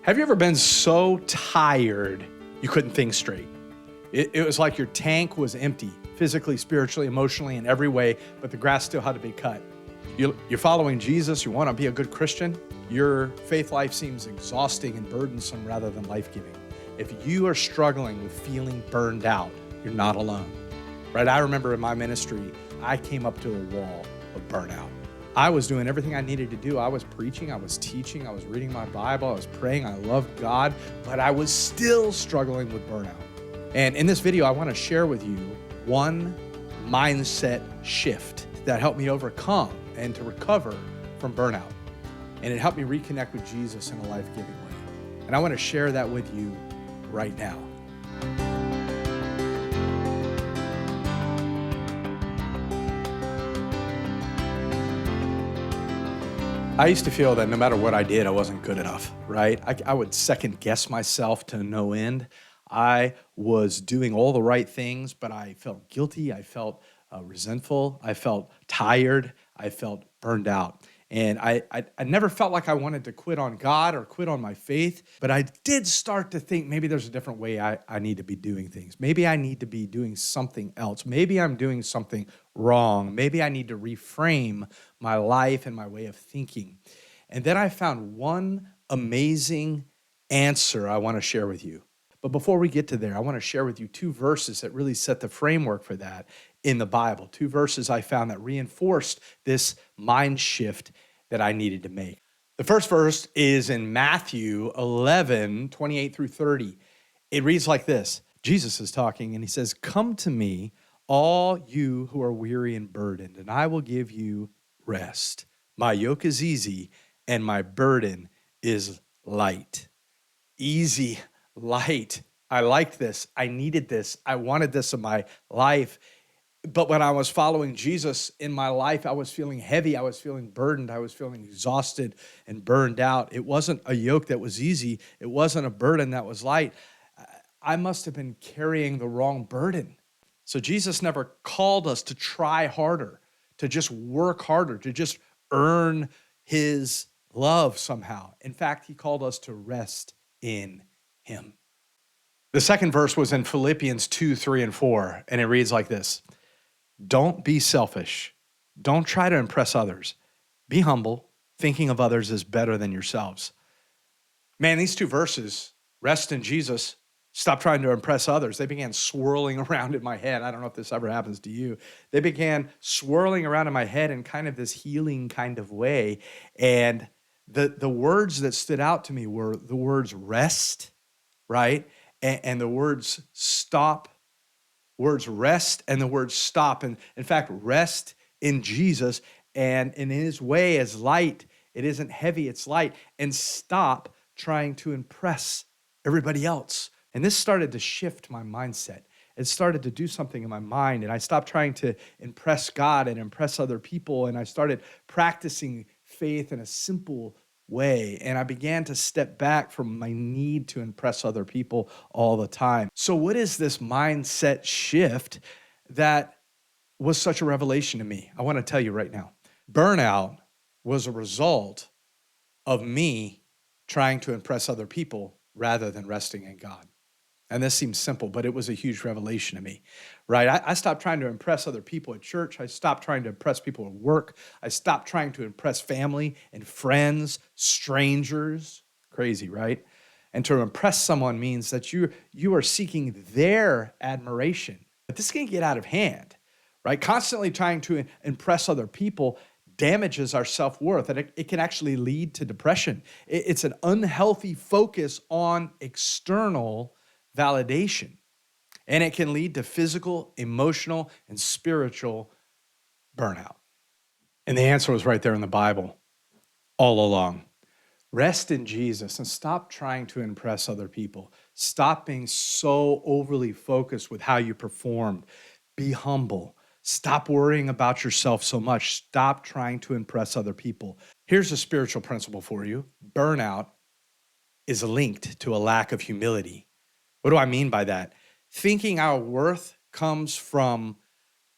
Have you ever been so tired you couldn't think straight? It was like your tank was empty, physically, spiritually, emotionally, in every way, but the grass still had to be cut. You're following Jesus, you want to be a good Christian, your faith life seems exhausting and burdensome rather than life-giving. If you are struggling with feeling burned out, you're not alone, right? I remember in my ministry, I came up to a wall of burnout. I was doing everything I needed to do. I was preaching, I was teaching, I was reading my Bible, I was praying, I loved God, but I was still struggling with burnout. And in this video, I want to share with you one mindset shift that helped me overcome and to recover from burnout. And it helped me reconnect with Jesus in a life-giving way. And I want to share that with you right now. I used to feel that no matter what I did, I wasn't good enough, right? I would second guess myself to no end. I was doing all the right things, but I felt guilty. I felt resentful. I felt tired. I felt burned out. And I never felt like I wanted to quit on God or quit on my faith, but I did start to think maybe there's a different way I need to be doing things. Maybe I need to be doing something else. Maybe I'm doing something wrong. Maybe I need to reframe my life and my way of thinking. And then I found one amazing answer I want to share with you. But before we get to there, I want to share with you two verses that really set the framework for that in the Bible. Two verses I found that reinforced this mind shift that I needed to make. The first verse is in Matthew 11, 28 through 30. It reads like this. Jesus is talking and he says, "Come to me, all you who are weary and burdened, and I will give you rest. My yoke is easy and my burden is light." Easy, light. I liked this. I needed this. I wanted this in my life. But when I was following Jesus in my life, I was feeling heavy. I was feeling burdened. I was feeling exhausted and burned out. It wasn't a yoke that was easy. It wasn't a burden that was light. I must have been carrying the wrong burden. So Jesus never called us to try harder, to just work harder, to just earn his love somehow. In fact, he called us to rest in him. The second verse was in Philippians 2, 3, and 4, and it reads like this. Don't be selfish. Don't try to impress others. Be humble, thinking of others as better than yourselves. Man, these two verses, rest in Jesus, stop trying to impress others. They began swirling around in my head. I don't know if this ever happens to you. They began swirling around in my head in kind of this healing kind of way. And the words that stood out to me were the words rest, right? And the words stop, words rest and the words stop. And in fact, rest in Jesus and in his way as light. It isn't heavy, it's light. And stop trying to impress everybody else. And this started to shift my mindset. It started to do something in my mind. And I stopped trying to impress God and impress other people. And I started practicing faith in a simple way. And I began to step back from my need to impress other people all the time. So what is this mindset shift that was such a revelation to me? I want to tell you right now. Burnout was a result of me trying to impress other people rather than resting in God. And this seems simple, but it was a huge revelation to me, right? I stopped trying to impress other people at church. I stopped trying to impress people at work. I stopped trying to impress family and friends, strangers. Crazy, right? And to impress someone means that you are seeking their admiration. But this can get out of hand, right? Constantly trying to impress other people damages our self-worth, and it can actually lead to depression. It's an unhealthy focus on external validation. And it can lead to physical, emotional, and spiritual burnout. And the answer was right there in the Bible all along. Rest in Jesus and stop trying to impress other people. Stop being so overly focused with how you performed. Be humble. Stop worrying about yourself so much. Stop trying to impress other people. Here's a spiritual principle for you. Burnout is linked to a lack of humility. What do I mean by that? Thinking our worth comes from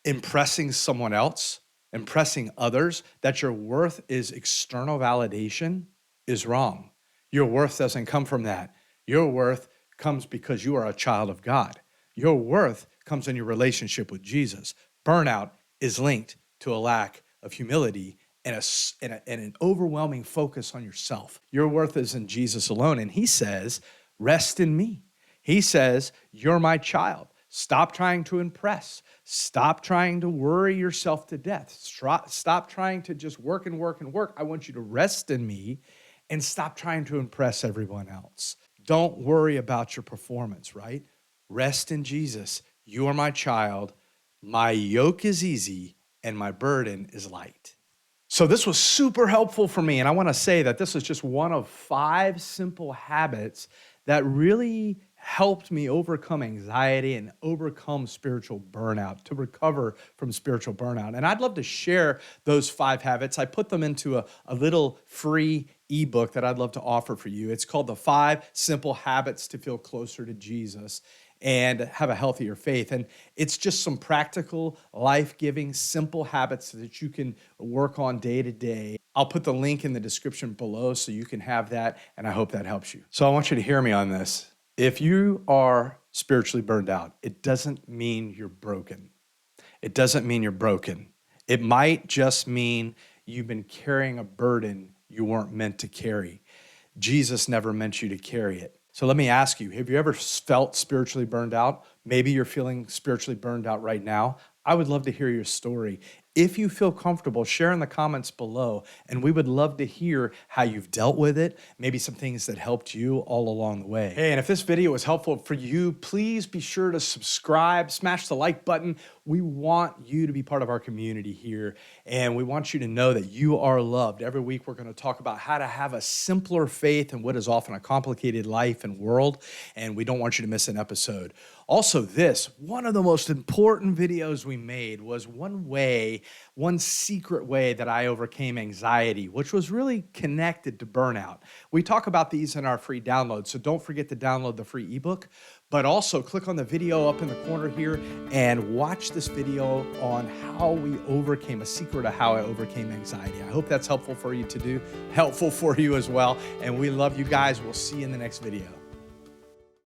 impressing someone else, impressing others, that your worth is external validation is wrong. Your worth doesn't come from that. Your worth comes because you are a child of God. Your worth comes in your relationship with Jesus. Burnout is linked to a lack of humility and an overwhelming focus on yourself. Your worth is in Jesus alone. And he says, rest in me. He says, you're my child. Stop trying to impress. Stop trying to worry yourself to death. Stop trying to just work and work and work. I want you to rest in me and stop trying to impress everyone else. Don't worry about your performance, right? Rest in Jesus. You are my child. My yoke is easy and my burden is light. So this was super helpful for me. And I want to say that this is just one of 5 simple habits that really helped me overcome anxiety and overcome spiritual burnout, to recover from spiritual burnout. And I'd love to share those 5 habits. I put them into a little free ebook that I'd love to offer for you. It's called The 5 Simple Habits to Feel Closer to Jesus and Have a Healthier Faith. And it's just some practical, life-giving, simple habits that you can work on day to day. I'll put the link in the description below so you can have that, and I hope that helps you. So I want you to hear me on this. If you are spiritually burned out, it doesn't mean you're broken. It doesn't mean you're broken. It might just mean you've been carrying a burden you weren't meant to carry. Jesus never meant you to carry it. So let me ask you, have you ever felt spiritually burned out? Maybe you're feeling spiritually burned out right now. I would love to hear your story. If you feel comfortable, share in the comments below, and we would love to hear how you've dealt with it, maybe some things that helped you all along the way. Hey, and if this video was helpful for you, please be sure to subscribe, smash the like button. We want you to be part of our community here, and we want you to know that you are loved. Every week, we're going to talk about how to have a simpler faith in what is often a complicated life and world, and we don't want you to miss an episode. Also, one of the most important videos we made was one secret way that I overcame anxiety, which was really connected to burnout. We talk about these in our free download, so don't forget to download the free ebook, but also click on the video up in the corner here and watch this video on how we overcame, a secret of how I overcame anxiety. I hope that's helpful for you to do, helpful for you as well, and we love you guys. We'll see you in the next video.